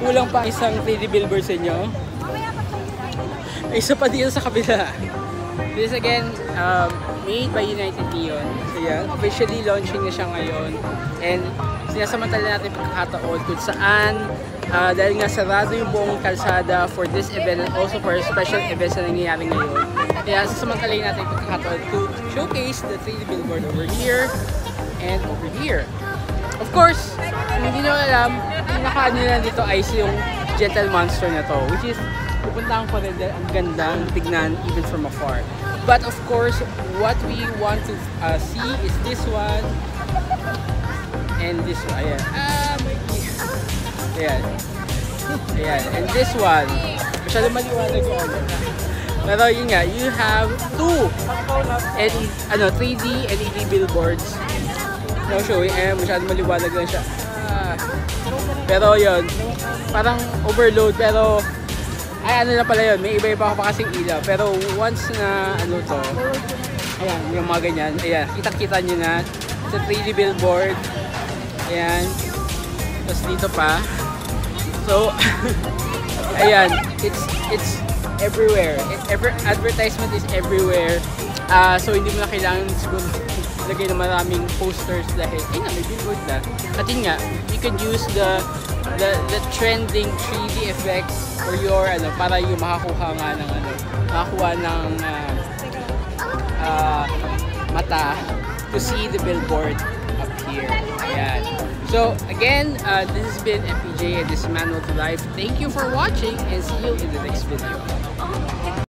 kulang pa isang 3D billboard sa inyo. May isa pa dito sa kabila. This again, made by United Neon. So yan, officially launching na siya ngayon. And sinasamantala natin pagkakataon kung saan dahil nga sarado yung buong kalsada for this event and also for special events na nangyayari ngayon. Kaya sasamantalayin natin pagkakataon to showcase the 3D billboard over here and over here. Of course, kung hindi nyo alam, pinaka-ano nila dito ay yung Gentle Monster na to, which is pupuntahan ko rin dahil ang gandang tignan even from afar. But of course, what we want to see is this one and this one. Ayan. Ayan. Ayan. And this one. Masyado maliwanag ko. Pero yun nga, you have two 3D LED billboards. No showing. Ayan, masyado maliwanag lang siya. Pero yun, parang overload. Pero ay ano na pala yun, may iba-iba pa kasing ilaw. Pero once na ano to, ayan, yung mga ganyan, ayan, kita-kita nyo na sa 3D billboard. Ayan. Tapos dito pa. So, ayan, it's everywhere. Advertisement is everywhere. So hindi mo na kailangan siguro lagay na maraming posters dahil, ayun na, may billboard na. At yun nga, you can use the trending 3D effects for your para yung makakuha nga ng makakuha ng mata to see the billboard up here. Ayan. So again, this has been FPJ and this is Manual to Life. Thank you for watching and see you in the next video.